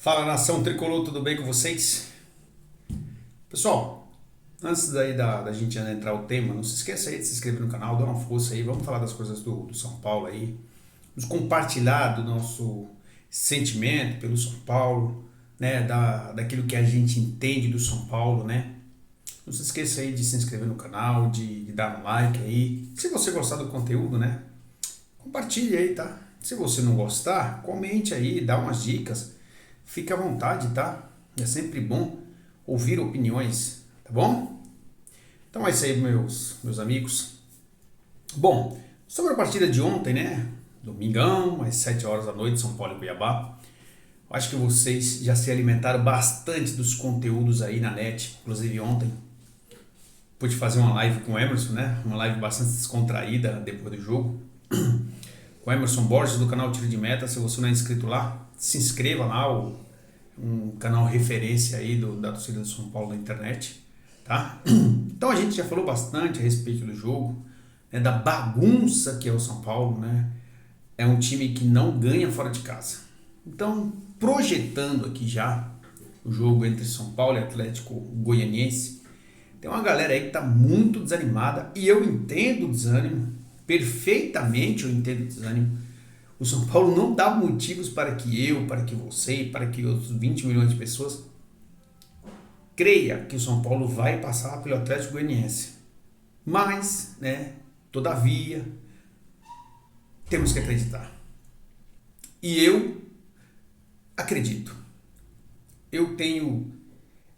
Fala, nação tricolor, tudo bem com vocês? Pessoal, antes daí da gente entrar o tema, não se esqueça aí de se inscrever no canal, dar uma força aí, vamos falar das coisas do São Paulo aí, nos compartilhar do nosso sentimento pelo São Paulo, né, daquilo que a gente entende do São Paulo, né? Não se esqueça aí de se inscrever no canal, de dar um like aí. Se você gostar do conteúdo, né, compartilhe aí, tá? Se você não gostar, comente aí, dá umas dicas. Fique à vontade, tá? É sempre bom ouvir opiniões, tá bom? Então é isso aí, meus amigos. Bom, sobre a partida de ontem, né? Domingão, às 7 horas da noite, São Paulo e Cuiabá. Acho que vocês já se alimentaram bastante dos conteúdos aí na net. Inclusive ontem pude fazer uma live com o Emerson, né? Uma live bastante descontraída depois do jogo. Com o Emerson Borges do canal Tiro de Meta. Se você não é inscrito lá, se inscreva lá, um canal referência aí da torcida do São Paulo na internet, tá? Então a gente já falou bastante a respeito do jogo, né, da bagunça que é o São Paulo, né? É um time que não ganha fora de casa. Então, projetando aqui já o jogo entre São Paulo e Atlético Goianiense, tem uma galera aí que tá muito desanimada e eu entendo o desânimo, perfeitamente eu entendo o desânimo. O São Paulo não dá motivos para que eu, para que você, para que outros 20 milhões de pessoas creia que o São Paulo vai passar pelo Atlético Goianiense. Mas, né, todavia, temos que acreditar. E eu acredito.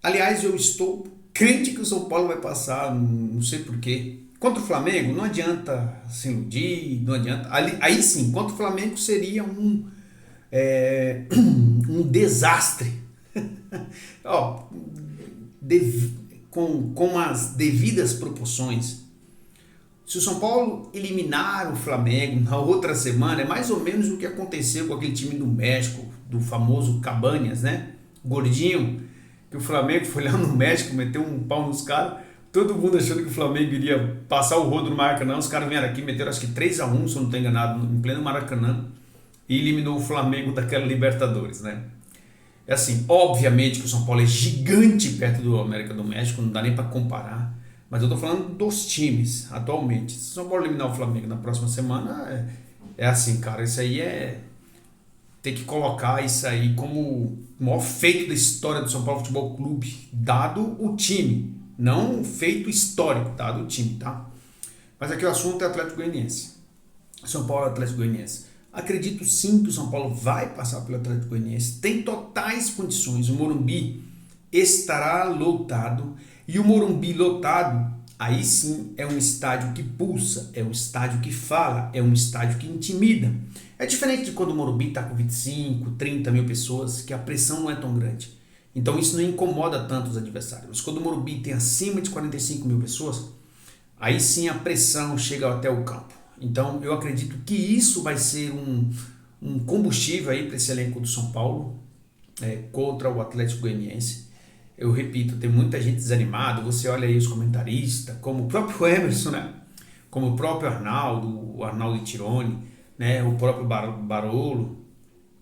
Aliás, eu estou crente que o São Paulo vai passar, não sei porquê. Contra o Flamengo, não adianta se iludir, não adianta. Aí sim, contra o Flamengo seria um desastre. Ó, com as devidas proporções. Se o São Paulo eliminar o Flamengo na outra semana, é mais ou menos o que aconteceu com aquele time do México, do famoso Cabañas, né? Gordinho, que o Flamengo foi lá no México, meteu um pau nos caras. Todo mundo achando que o Flamengo iria passar o rodo no Maracanã. Os caras vieram aqui, meteram acho que 3-1, se eu não estou enganado, em pleno Maracanã. E eliminou o Flamengo daquela Libertadores, né? É assim, obviamente que o São Paulo é gigante perto do América do México, não dá nem para comparar. Mas eu tô falando dos times atualmente. Se o São Paulo eliminar o Flamengo na próxima semana, é assim, cara. Isso aí tem que colocar isso aí como o maior feito da história do São Paulo Futebol Clube, dado o time. Não um feito histórico, dado o time, tá? Mas aqui o assunto é Atlético Goianiense. São Paulo e Atlético Goianiense. Acredito sim que o São Paulo vai passar pelo Atlético Goianiense. Tem totais condições. O Morumbi estará lotado. E o Morumbi lotado, aí sim é um estádio que pulsa, é um estádio que fala, é um estádio que intimida. É diferente de quando o Morumbi está com 25, 30 mil pessoas, que a pressão não é tão grande. Então isso não incomoda tanto os adversários. Mas quando o Morumbi tem acima de 45 mil pessoas, aí sim a pressão chega até o campo. Então eu acredito que isso vai ser um combustível aí para esse elenco do São Paulo contra o Atlético Goianiense. Eu repito, tem muita gente desanimada. Você olha aí os comentaristas, como o próprio Emerson, né? Como o próprio Arnaldo, o Arnaldo Tironi, né? O próprio Barolo.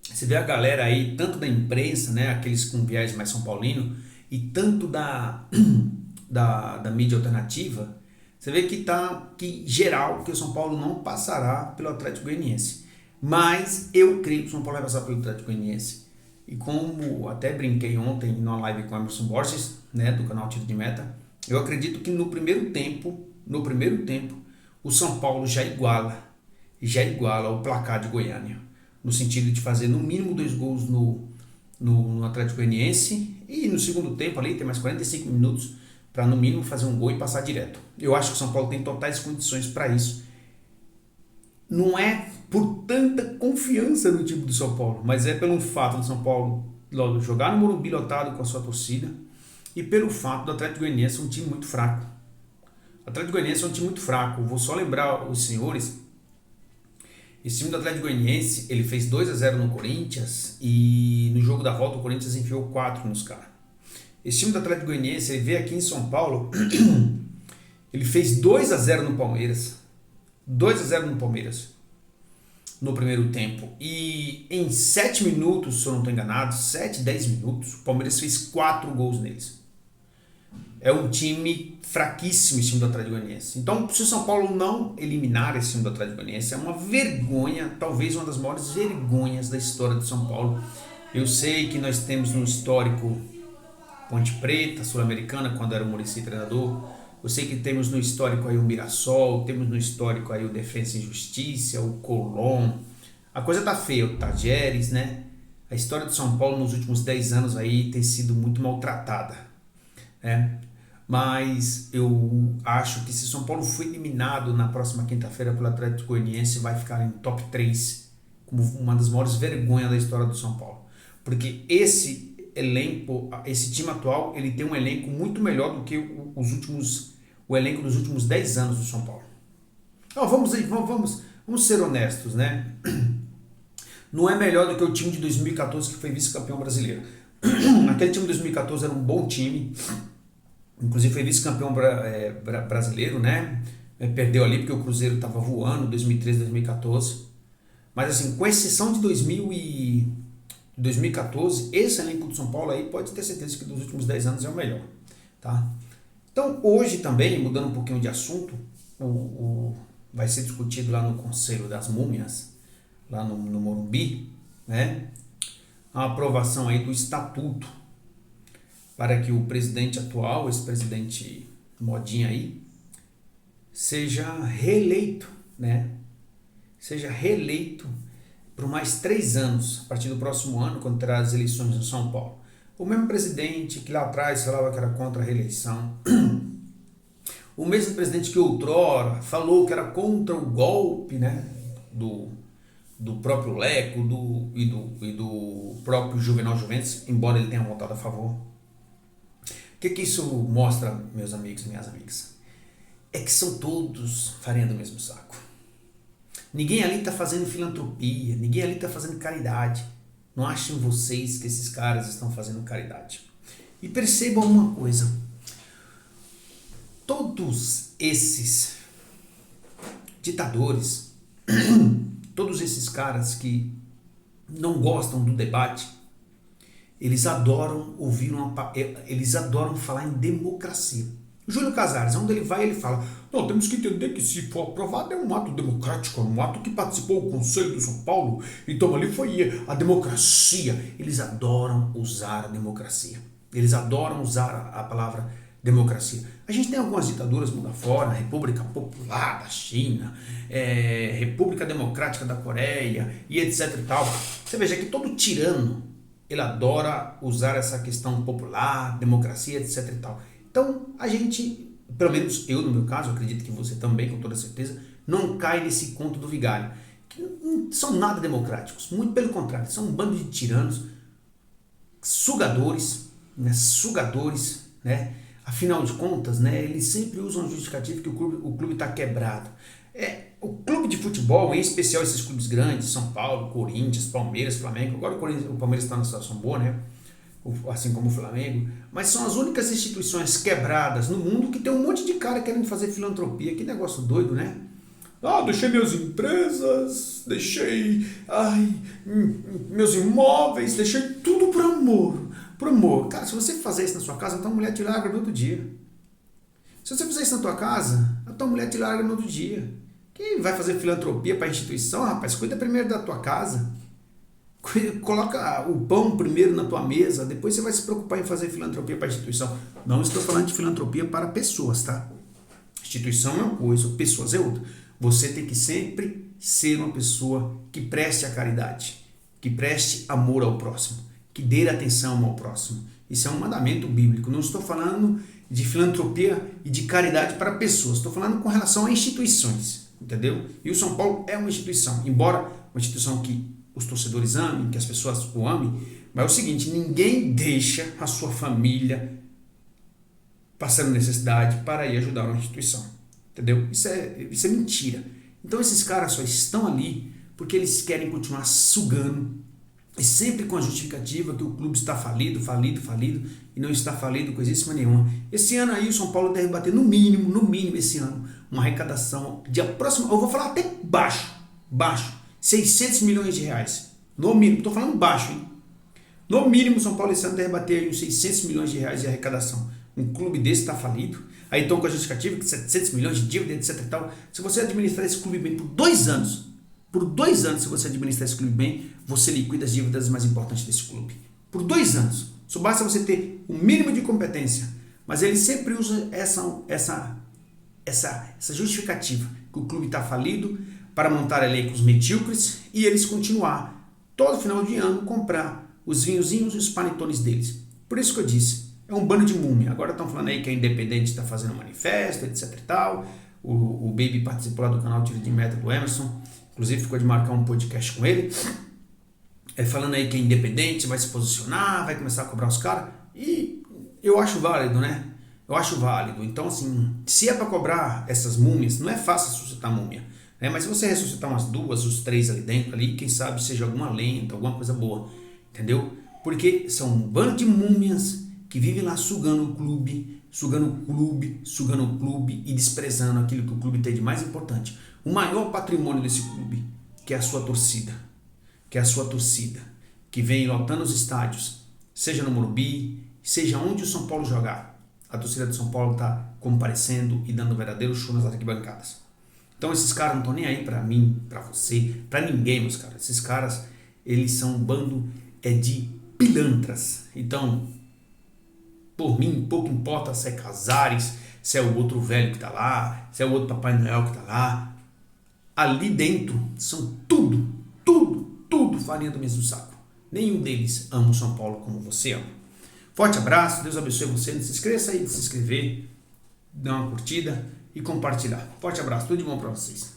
Você vê a galera aí, tanto da imprensa, né? Aqueles com viés mais São Paulino, e tanto da mídia alternativa. Você vê que geral, que o São Paulo não passará pelo Atlético Goianiense. Mas eu creio que o São Paulo vai passar pelo Atlético Goianiense. E como até brinquei ontem numa live com o Emerson Borges, né, do canal Tiro de Meta, eu acredito que no primeiro tempo, o São Paulo já iguala o placar de Goiânia, no sentido de fazer no mínimo 2 gols no Atlético Goianiense, e no segundo tempo ali tem mais 45 minutos para no mínimo fazer um gol e passar direto. Eu acho que o São Paulo tem totais condições para isso. Não é por tanta confiança no time do São Paulo, mas é pelo fato do São Paulo jogar no Morumbi lotado com a sua torcida e pelo fato do Atlético Goianiense ser um time muito fraco. O Atlético Goianiense é um time muito fraco. Vou só lembrar os senhores, esse time do Atlético Goianiense, ele fez 2-0 no Corinthians e no jogo da volta o Corinthians enfiou 4 nos caras. Esse time do Atlético Goianiense, ele veio aqui em São Paulo, ele fez 2-0 no Palmeiras. 2-0 no Palmeiras. no primeiro tempo. E em 7 minutos, se eu não estou enganado, 7, 10 minutos, o Palmeiras fez 4 gols neles. É um time fraquíssimo, esse time do Atlético Goianiense. Então, se o São Paulo não eliminar esse time do Atlético Goianiense, é uma vergonha, talvez uma das maiores vergonhas da história do São Paulo. Eu sei que nós temos no histórico Ponte Preta, Sul-Americana, quando era o Muricy treinador. Eu sei que temos no histórico aí o Mirassol, temos no histórico aí o Defensa e Justiça, o Colón. A coisa tá feia, o Tajeres, né? A história do São Paulo nos últimos 10 anos aí tem sido muito maltratada, né? Mas eu acho que se São Paulo for eliminado na próxima quinta-feira pelo Atlético Goianiense, vai ficar em top 3 como uma das maiores vergonhas da história do São Paulo. Porque esse elenco, esse time atual, ele tem um elenco muito melhor do que o elenco dos últimos 10 anos do São Paulo. Então, vamos ser honestos, né? Não é melhor do que o time de 2014 que foi vice-campeão brasileiro. Aquele time de 2014 era um bom time, inclusive foi vice-campeão brasileiro, né? Perdeu ali porque o Cruzeiro estava voando, 2013, 2014. Mas assim, com exceção de 2014, esse elenco do São Paulo aí pode ter certeza que dos últimos 10 anos é o melhor, tá? Então hoje também, mudando um pouquinho de assunto, vai ser discutido lá no Conselho das Múmias, lá no Morumbi, né? A aprovação aí do estatuto para que o presidente atual, esse presidente modinha aí, seja reeleito, né? Seja reeleito por mais 3 anos, a partir do próximo ano, quando terá as eleições em São Paulo. O mesmo presidente que lá atrás falava que era contra a reeleição, o mesmo presidente que outrora falou que era contra o golpe, né, do próprio Leco e do próprio Juvenal Juventus, embora ele tenha votado a favor. O que isso mostra, meus amigos e minhas amigas? É que são todos farinha do mesmo saco. Ninguém ali está fazendo filantropia, ninguém ali está fazendo caridade. Não achem vocês que esses caras estão fazendo caridade. E percebam uma coisa: todos esses ditadores, todos esses caras que não gostam do debate, eles adoram eles adoram falar em democracia. O Júlio Casares, onde ele vai, ele fala: não, temos que entender que se for aprovado é um ato democrático, é um ato que participou o Conselho do São Paulo, então ali foi a democracia. Eles adoram usar a democracia, eles adoram usar a palavra democracia. A gente tem algumas ditaduras mundo afora, República Popular da China, República Democrática da Coreia e etc e tal. Você veja que todo tirano, ele adora usar essa questão popular, democracia, etc e tal. Então, a gente, pelo menos eu no meu caso, acredito que você também, com toda certeza, não cai nesse conto do vigário, que não são nada democráticos, muito pelo contrário, são um bando de tiranos, sugadores, né? Afinal de contas, né, eles sempre usam a justificativa que o clube está quebrado. O clube de futebol, em especial esses clubes grandes, São Paulo, Corinthians, Palmeiras, Flamengo, agora o Palmeiras está numa situação boa, né? Assim como o Flamengo, mas são as únicas instituições quebradas no mundo que tem um monte de cara querendo fazer filantropia. Que negócio doido, né? Deixei minhas empresas, deixei meus imóveis, deixei tudo por amor. Por amor. Cara, se você fazer isso na sua casa, a tua mulher te larga no outro dia. Se você fizer isso na tua casa, a tua mulher te larga no outro dia. Quem vai fazer filantropia para a instituição, rapaz? Cuida primeiro da tua casa. Coloca o pão primeiro na tua mesa, depois você vai se preocupar em fazer filantropia para a instituição. Não estou falando de filantropia para pessoas, tá? Instituição é uma coisa, pessoas é outra. Você tem que sempre ser uma pessoa que preste a caridade, que preste amor ao próximo, que dê atenção ao próximo. Isso é um mandamento bíblico. Não estou falando de filantropia e de caridade para pessoas, estou falando com relação a instituições, entendeu? E o São Paulo é uma instituição, embora uma instituição que os torcedores amem, que as pessoas o amem, mas é o seguinte: ninguém deixa a sua família passando necessidade para ir ajudar uma instituição, entendeu? Isso é mentira. Então esses caras só estão ali porque eles querem continuar sugando, e sempre com a justificativa que o clube está falido, e não está falido coisíssima nenhuma. Esse ano aí o São Paulo deve bater no mínimo esse ano, uma arrecadação de aproximadamente, eu vou falar até baixo, 600 milhões de reais. No mínimo, estou falando baixo, hein? No mínimo, São Paulo esse ano deve bater aí uns 600 milhões de reais de arrecadação. Um clube desse está falido. Aí estão com a justificativa que 700 milhões de dívida, etc e tal. Se você administrar esse clube bem por 2 anos, se você administrar esse clube bem, você liquida as dívidas mais importantes desse clube. Por 2 anos. Só basta você ter um mínimo de competência. Mas ele sempre usa essa justificativa, que o clube está falido, para montar elencos medíocres e eles continuar, todo final de ano, comprar os vinhozinhos e os panetones deles. Por isso que eu disse, é um bando de múmia. Agora estão falando aí que a Independente está fazendo um manifesto, etc e tal. O Baby participou lá do canal Tiro de Meta do Emerson, inclusive ficou de marcar um podcast com ele, falando aí que a Independente vai se posicionar, vai começar a cobrar os caras, e eu acho válido, né? Eu acho válido. Então, assim, se é para cobrar essas múmias, não é fácil ressuscitar múmia, né? Mas se você ressuscitar umas 2, os 3 ali dentro, ali, quem sabe seja alguma lenda, alguma coisa boa, entendeu? Porque são um bando de múmias que vivem lá sugando o clube e desprezando aquilo que o clube tem de mais importante. O maior patrimônio desse clube, que é a sua torcida, que vem lotando os estádios, seja no Morumbi, seja onde o São Paulo jogar. A torcida do São Paulo está comparecendo e dando verdadeiro show nas arquibancadas. Então esses caras não estão nem aí para mim, para você, para ninguém, meus caras. Esses caras, eles são um bando de pilantras. Então, por mim, pouco importa se é Casares, se é o outro velho que está lá, se é o outro Papai Noel que está lá. Ali dentro são tudo farinha do mesmo saco. Nenhum deles ama o São Paulo como você ama. Forte abraço, Deus abençoe você. Não se esqueça aí de se inscrever, dar uma curtida e compartilhar. Forte abraço, tudo de bom para vocês.